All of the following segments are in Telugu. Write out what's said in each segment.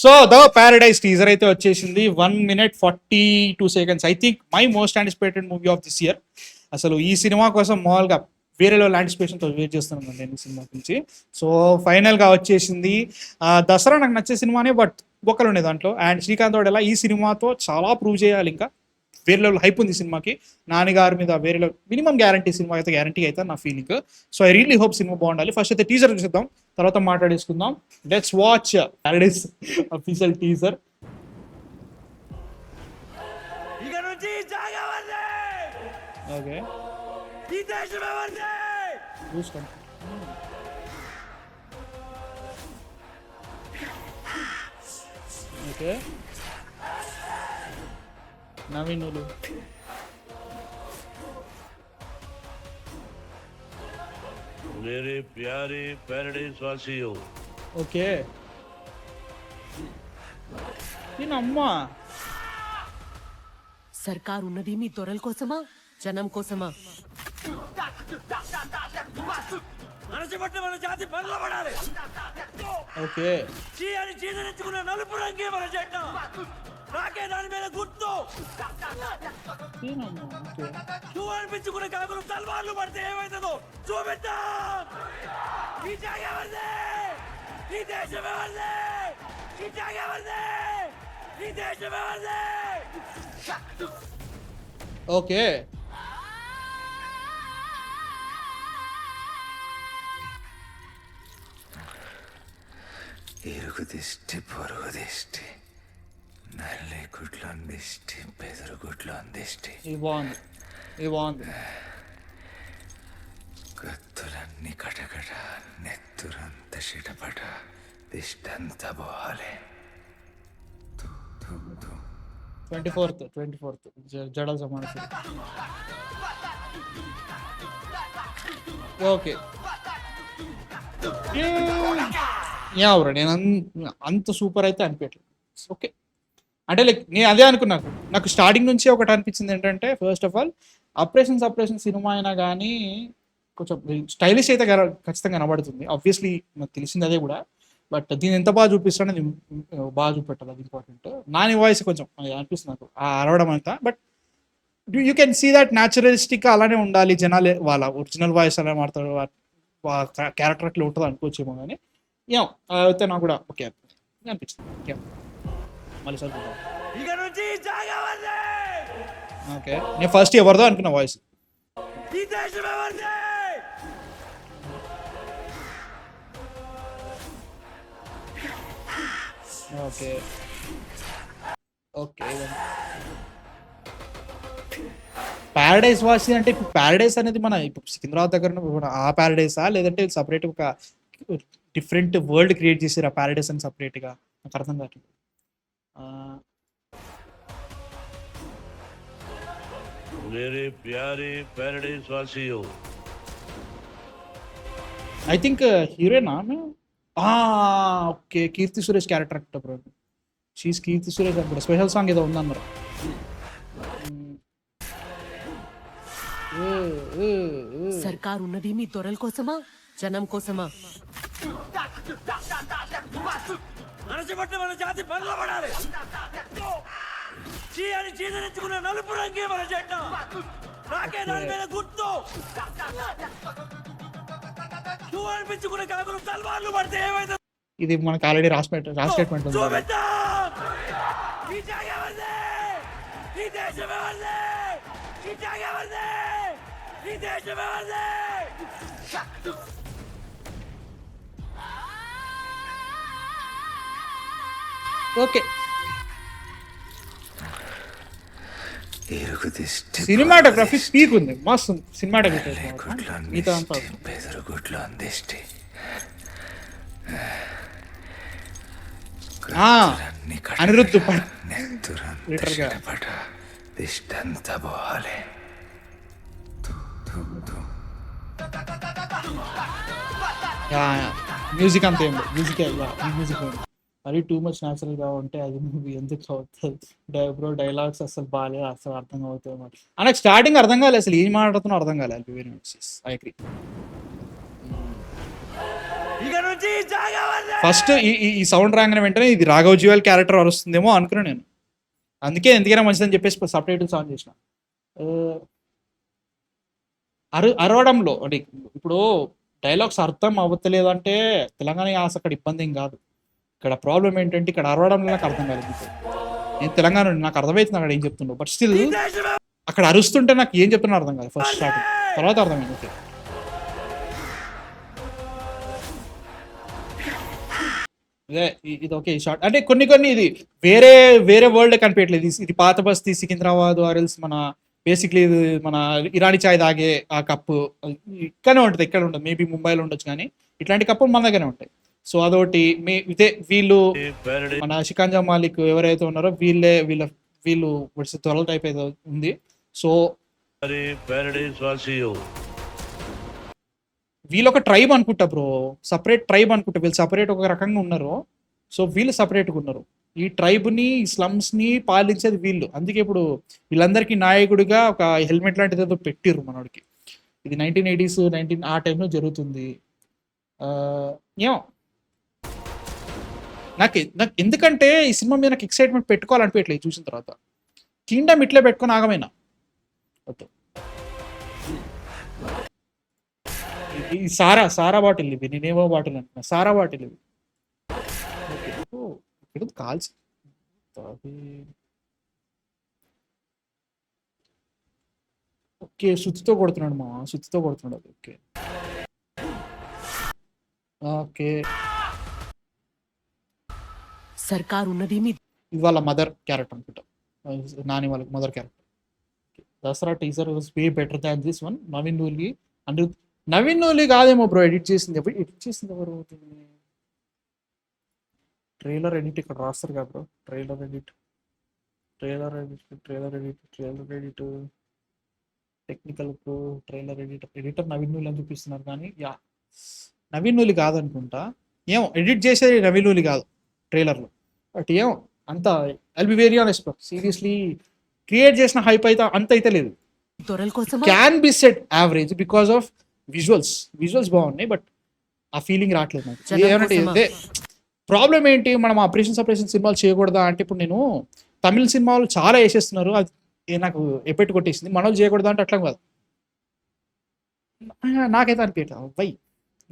సో ద ప్యారడైజ్ టీజర్ అయితే వచ్చేసింది 1 minute 42 seconds. I think my most anticipated movie of this year. అసలు ఈ సినిమా కోసం మామూలుగా వేరే లెవెల్ యాంటిసిపేషన్తో వెయిట్ చేస్తున్నాను నేను ఈ సినిమా గురించి. సో ఫైనల్గా వచ్చేసింది. దసరా నాకు నచ్చే సినిమానే, బట్ బొక్కలు ఉండే దాంట్లో. అండ్ శ్రీకాంత్ వాడేలా ఈ సినిమాతో చాలా ప్రూవ్ చేయాలి. ఇంకా వేరే లెవెల్ హైప్ ఉంది సినిమాకి. నాన్నగారి మీద వేరే లెవెల్ మినిమం గ్యారంటీ, సినిమా అయితే గ్యారంటీ అయితే నా feeling. So I really hope cinema బాగుండాలి. ఫస్ట్ అయితే టీజర్ చూద్దాం, తర్వాత మాట్లాడేసుకుందాం. Let's watch Paradise official teaser. Okay చూసుకోండి. ఓకే నవీనులు मेरे प्यारे पैराडाइज वासियों, ఓకే దీనమ్మా సర్కార్ ఉన్నది మీ దొరల కోసమా, జనం కోసమా? మన జాతి పనిలో పడాలి. ఓకే చీని చీదరించుకున్న నలుపు రంగే మన జెండా. నాకే దాని మీద గుర్తు. దీనమ్మా ఓకే నువ్వు అనిపించుకున్న కాకులు తల్వార్లు పడితే ఏమైతుందో చూపిద్దాం. ఈ జాగ ఎవరిది? ఈ దేశం ఎవరిది? ఈ జాగ ఎవరిది? ఈ దేశం ఎవరిది? ఓకే ఇరుగు దిష్టి పొరుగు దిష్టి, నల్లి గుడ్లు అందిష్టి, బెదరు గుడ్లు అందిష్టి, ఇది బాగుంది, ఇది బాగుంది. కత్తులన్నీ కటకట, నెత్తురంత చిటపట, దిష్టంతా పోవాలి. 24th జడల సమానం. ఓకే యావరా నేను అంత సూపర్ అయితే అనిపించలేదు. ఓకే అంటే లైక్ నేను అదే అనుకున్నాను. నాకు స్టార్టింగ్ నుంచి ఒకటి అనిపించింది ఏంటంటే, first of all operation cinema అయినా కానీ కొంచెం స్టైలిష్ అయితే ఖచ్చితంగా కనబడుతుంది. ఆబ్వియస్లీ నాకు తెలిసింది అదే కూడా. బట్ దీన్ని ఎంత బాగా చూపిస్తాడో అది బాగా చూపెట్టాలి, అది ఇంపార్టెంట్. నాని వాయిస్ కొంచెం అనిపిస్తుంది నాకు ఆ అరవడం అంతా. But you can see that naturalistic అలానే ఉండాలి. జనాలు వాళ్ళ ఒరిజినల్ వాయిస్ అలా మాట్లాడతారు, క్యారెక్టర్ అట్లా ఉంటుంది అనుకోవచ్చేమో. కానీ అయితే నాకు కూడా ఓకే అనిపించింది. మళ్ళీ సార్ ఇక నుంచి జాగ ఎవరిది? ఓకే నేను ఫస్ట్ ఎవరిదో అనుకున్నా వాయిస్. ఈ దేశం ఎవరిది? ఓకే ఓకే ప్యారడైజ్ వాసి అంటే ఇప్పుడు ప్యారడైజ్ అనేది మన ఇప్పుడు సికింద్రాబాద్ దగ్గర ఆ ప్యారడైజా, లేదంటే సపరేట్ ఒక డిఫరెంట్ వరల్డ్ క్రియేట్ చేసారు ఆ ప్యారడైజ్ అని సపరేట్గా? నాకు అర్థం కావట్లేదు. मेरे प्यारे पैराडाइज वासियों, ఐ థింక్ హీరోయినా ఓకే కీర్తి సురేష్ క్యారెక్టర్ అంట బ్రో. షీస్ కీర్తి సురేష్ అనుకుంటా. స్పెషల్ సాంగ్ ఏదో ఉందన్నారు. సర్కార్ ఉన్నది మీ దొరల కోసమా, జనం కోసమా? అణచిపట్టిన మన జాతి పనిలో పడాలి. చీని చీదరించుకున్న నలుపు రంగే మన జెండా. నాకే దాని మీద గుర్తు. నువ్వు అనిపించుకున్న కాకులు తల్వార్లు పడితే ఏమైతుందో ఇది మనకు ఆల్రెడీ రాస్టేట్మెంట్ ఉంది. చూపిద్దాం. ఈ జాగ ఎవరిది? ఈ దేశం ఎవరిది? ఈ జాగ ఎవరిది? ఈ దేశం ఎవరిది? ఓకే ఇరుగు దిష్టి సినిమాటోగ్రఫీ పీక్ ఉంది, మస్తు సినిమాటోగ్రఫీ. గుడ్లు మిగతా అంతా అందిష్టి, బెదరు గుడ్లు అందిష్టి, కత్తులన్నీ అనిరుద్ధ్ కటకట, నెత్తురంత Literal గా. చిటపట, దిష్టంతా పోవాలి. మ్యూజిక్ అంతా ఏం మ్యూజిక్ మరి టూ మచ్ న్యాచురల్ గా ఉంటే అది మూవీ ఎందుకు అవుతుంది బ్రో? డైలాగ్స్ అసలు బాగాలేదు, అసలు అర్థం అవుతుంది మరి. నాకు స్టార్టింగ్ అర్థం కాలేదు, అసలు ఏం మాట్లాడుతున్నా అర్థం కాలేదు. ఇక నుంచి ఫస్ట్ ఈ సౌండ్ రాగానే వెంటనే ఇది రాఘవ్ జ్యువెల్ క్యారెక్టర్ వస్తుందేమో అనుకున్నాను నేను. అందుకే ఎందుకైనా మంచిదని చెప్పేసి సబ్ టైటిల్స్ ఆన్ చేసిన. అరవడంలో అంటే ఇప్పుడు డైలాగ్స్ అర్థం అవ్వట్లేదు అంటే తెలంగాణ యాస అక్కడ ఇబ్బంది ఏం కాదు. ఇక్కడ ప్రాబ్లం ఏంటంటే ఇక్కడ అరవడంలో నాకు అర్థం కాలేదు. నేను తెలంగాణ నాకు అర్థమవుతుంది అక్కడ ఏం చెప్తుండో, బట్ స్టిల్ అక్కడ అరుస్తుంటే నాకు ఏం చెప్తున్నా అర్థం కాదు ఫస్ట్ స్టార్టింగ్, తర్వాత అర్థమైంది. ఓకే ఇదే ఇది ఓకే షార్ట్ అంటే కొన్ని ఇది వేరే వరల్డ్ కనిపించట్లేదు. ఇది పాత బస్తీ సికింద్రాబాద్ ఆర్ఎల్స్ మన బేసిక్లీ ఇది మన ఇరానీ చాయ్ తాగే ఆ కప్పు ఇక్కడనే ఉంటుంది, ఇక్కడ ఉంటుంది. మేబీ ముంబైలో ఉండొచ్చు కానీ ఇట్లాంటి కప్పులు మన దగ్గరనే ఉంటాయి. సో అదొకటి ఇదే వీళ్ళు మన షికాంజా మాలిక్ ఎవరైతే ఉన్నారో వీళ్ళు త్వరల టైప్ ఏదో ఉంది. సో వీళ్ళు ఒక ట్రైబ్ అనుకుంటా బ్రో, సపరేట్ ట్రైబ్ అనుకుంటా. వీళ్ళు సపరేట్ ఒక రకంగా ఉన్నారు, సో వీళ్ళు సపరేట్గా ఉన్నారు. ఈ ట్రైబ్ని స్లమ్స్ని పాలించేది వీళ్ళు. అందుకే ఇప్పుడు వీళ్ళందరికీ నాయకుడిగా ఒక హెల్మెట్ లాంటిది ఏదో పెట్టిర్రు మనోడికి. ఇది 1980s ఆ టైంలో జరుగుతుంది. ఏమో నాకు ఎందుకంటే ఈ సినిమా మీద నాకు ఎక్సైట్మెంట్ పెట్టుకోవాలనిపించట్లేదు చూసిన తర్వాత. కింగ్డమ్ ఇట్లే పెట్టుకొని ఆగమైనా ఓకే. ఈ సారా బాటిల్ ఇవి, నేనేమో బాటిల్ అంటున్నా, సారా బాటిల్ ఇవి. ఇక్కడ కాల్చి ఓకే సుత్తితో కొడుతున్నాడు మా సుత్తితో కొడుతున్నాడు అది. ఓకే ఓకే సర్కార్ ఉన్నది మీ ఇది వాళ్ళ మదర్ క్యారెక్టర్ అనుకుంటా, నాని వాళ్ళ mother character. Dasara teaser was way better than this one. Naveen Nooli కాదేమో బ్రో ఎడిట్ చేసింది ఎవరు? ట్రైలర్ ఎడిట్ ఇక్కడ రాస్తారు కదా bro, trailer edit technical trailer editor Naveen Nooli అని చూపిస్తున్నారు కానీ నవీన్ నూలి కాదనుకుంటా. ఏమో ఎడిట్ చేసేది నవీన్ నూలి కాదు ట్రైలర్లో, బట్ ఏమో అంత I'll be very honest bro, seriously create చేసిన హైప్ అయితే అంత అయితే లేదు. దొరల కోసమా can be set average because of visuals బాగున్నాయి, బట్ ఆ ఫీలింగ్ రావట్లేదు నాకు. ఏమంటే ప్రాబ్లం ఏంటి, మనం ఆపరేషన్ సినిమాలు చేయకూడదా అంటే ఇప్పుడు నేను తమిళ సినిమాలు చాలా వేసేస్తున్నారు, అది నాకు ఎఫెక్ట్ కొట్టేసింది. మనోళ్ళు చేయకూడదా అంటే అట్లా కాదు, నాకైతే అనిపించట్లేదు. వై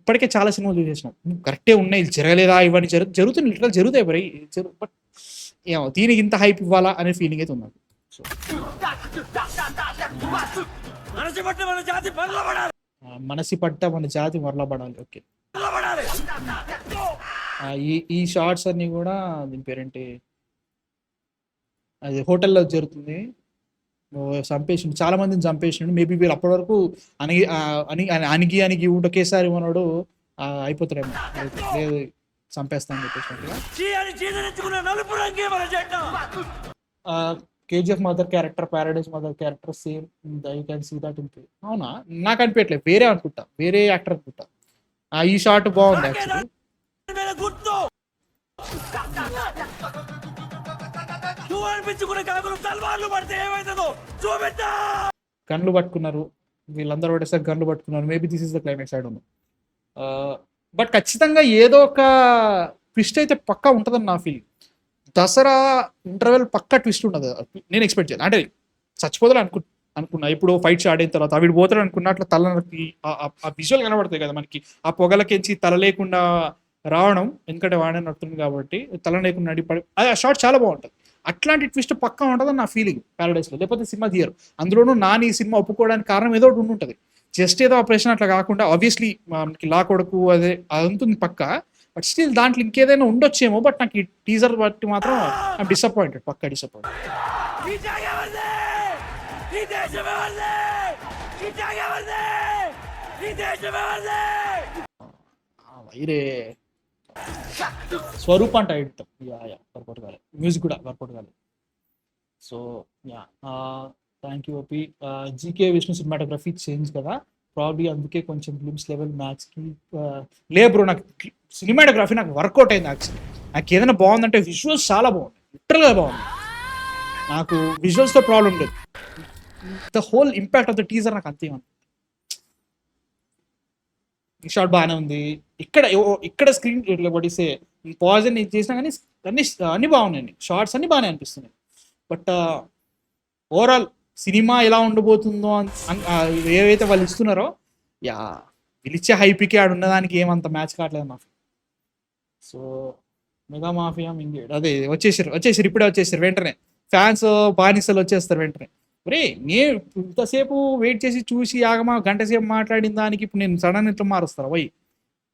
ఇప్పటికే చాలా సినిమాలు చూసేసినాం, కరెక్టే ఉన్నాయి, జరగలేదా ఇవన్నీ జరుగుతుంది, లిటరల్ జరుగుతాయి మరి బట్ ఏమో దీనికి ఇంత హైప్ ఇవ్వాలా అనే ఫీలింగ్ అయితే ఉంది. సో మనసి పట్ట మన జాతి మరలబడాలి. ఓకే ఈ షార్ట్స్ అన్ని కూడా దీని పేరేంటి, అది హోటల్లో జరుగుతుంది, చంపేసిండు చాలా మందిని చంపేసిండు. మేబీ వీళ్ళు అప్పటి వరకు అణిగి ఒకేసారి మనోడు అయిపోతాడేమో, లేదు చంపేస్తాను చెప్పేసి. KGF mother character, Paradise mother character same, you can see that in. అవునా నాకు అనిపించట్లేదు, వేరే అనుకుంటా, వేరే యాక్టర్ అనుకుంటా. ఈ షార్ట్ బాగుంది యాక్చువల్లీ. గన్లు పట్టుకున్నారు వీళ్ళందరూ, ఒకటేసారి గన్లు పట్టుకున్నారు. Maybe this is the climax, I don't know. But ఖచ్చితంగా ఏదో ఒక ట్విస్ట్ అయితే పక్కా ఉంటుందని నా ఫీలింగ్. దసరా ఇంటర్వెల్ పక్కా ట్విస్ట్ ఉండదు నేను ఎక్స్పెక్ట్ చేయాలి. అంటే చచ్చిపోతాడు అనుకున్నా, ఇప్పుడు ఫైట్ స్టార్ట్ అయిన తర్వాత వీడు పోతాడు అనుకున్నా, అట్లా తలకి ఆ విజువల్ కనబడుతుంది కదా మనకి, ఆ పొగలకెంచి తల లేకుండా రావడం, ఎందుకంటే వాడని నడుతుంది కాబట్టి తల లేకుండా నడిపడి ఆ షాట్ చాలా బాగుంటుంది. అట్లాంటి ట్విస్ట్ పక్కా ఉంటుందని నా ఫీలింగ్ ప్యారడైస్లో, లేకపోతే సినిమా తీయరు. అందులోనూ నాని ఈ సినిమా ఒప్పుకోవడానికి కారణం ఏదో ఒకటి ఉంటుంది, జస్ట్ ఏదో ఆపరేషన్ అట్లా కాకుండా. ఆబ్వియస్లీ మనకి లా కొడుకు అదే అదంతుంది పక్కా, బట్ స్టిల్ దాంట్లో ఇంకేదైనా ఉండొచ్చేమో. బట్ నాకు ఈ టీజర్ బట్టి మాత్రం ఐఎమ్ డిసప్పాయింటెడ్, పక్కా డిసప్పాయింటెడ్. వైరే స్వరూప్ అంటే ఎడిట్ వర్కౌట్ కాలేదు, మ్యూజిక్ కూడా వర్కౌట్ కాలేదు. So thank you OP. GK Vishnu cinematography change కదా ప్రాబ్లీ, అందుకే కొంచెం గ్లిమ్స్ లెవెల్ మ్యాచ్కి లే బ్రో. నాకు సినిమాటోగ్రఫీ నాకు వర్కౌట్ అయింది యాక్చువల్లీ. నాకు ఏదైనా బాగుందంటే విజువల్స్ చాలా బాగుంది, లిటరల్గా బాగుంది. నాకు విజువల్స్తో ప్రాబ్లం లేదు, the whole impact of the teaser నాకు అంతే. ఈ షాట్ బాగానే ఉంది, ఇక్కడ స్క్రీన్ పడిసే పాజిటివ్ నేను చేసినా కానీ అన్ని బాగున్నాయండి, షార్ట్స్ అన్ని బాగానే అనిపిస్తున్నాయి. బట్ ఓవరాల్ సినిమా ఎలా ఉండబోతుందో ఏవైతే వాళ్ళు ఇస్తున్నారో యా పిలిచే హైప్కి ఆడు ఉన్నదానికి ఏమంత మ్యాచ్ కావట్లేదు నాకు. సో మెగా మాఫియా మింగేడు అదే వచ్చేసారు ఇప్పుడే వచ్చేసారు వెంటనే ఫ్యాన్స్ బానిసలు వచ్చేస్తారు వెంటనే. ఒరే నేను ఇంతసేపు వెయిట్ చేసి చూసి ఆగమా గంట సేపు మాట్లాడిన దానికి ఇప్పుడు నేను సడన్ ఇట్లా మారుస్తారా పోయి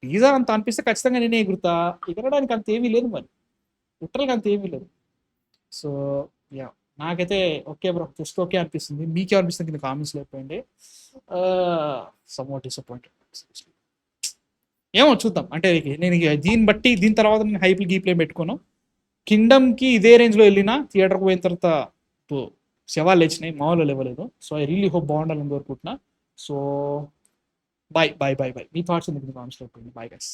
టీజర్ అంత అనిపిస్తే ఖచ్చితంగా నేనే ఎగురుతా. ఎగరడానికి అంత ఏమీ లేదు మరి, లిటరల్గా అంత ఏమీ లేదు. సో యా నాకైతే ఓకే బ్రో, జస్ట్ ఓకే అనిపిస్తుంది. మీకేమనిపిస్తుంది కింద కామెంట్స్లో అయిపోయింది. సమ్వాట్ డిసప్పాయింటెడ్ ఏమో చూద్దాం. అంటే నేను దీని తర్వాత నేను హైప్లు గీప్లు ఏం పెట్టుకోను. కింగ్డమ్కి ఇదే రేంజ్లో వెళ్ళినా థియేటర్కి పోయిన తర్వాత శవాలు లేచినాయి, మామూలు లేవలేదు. సో ఐ రియలీ హోప్ బాగుండాలని కోరుకుంటున్నా. So bye. మీ థాట్స్ ఎందుకు కామెంట్స్లో అయిపోయింది. Bye guys.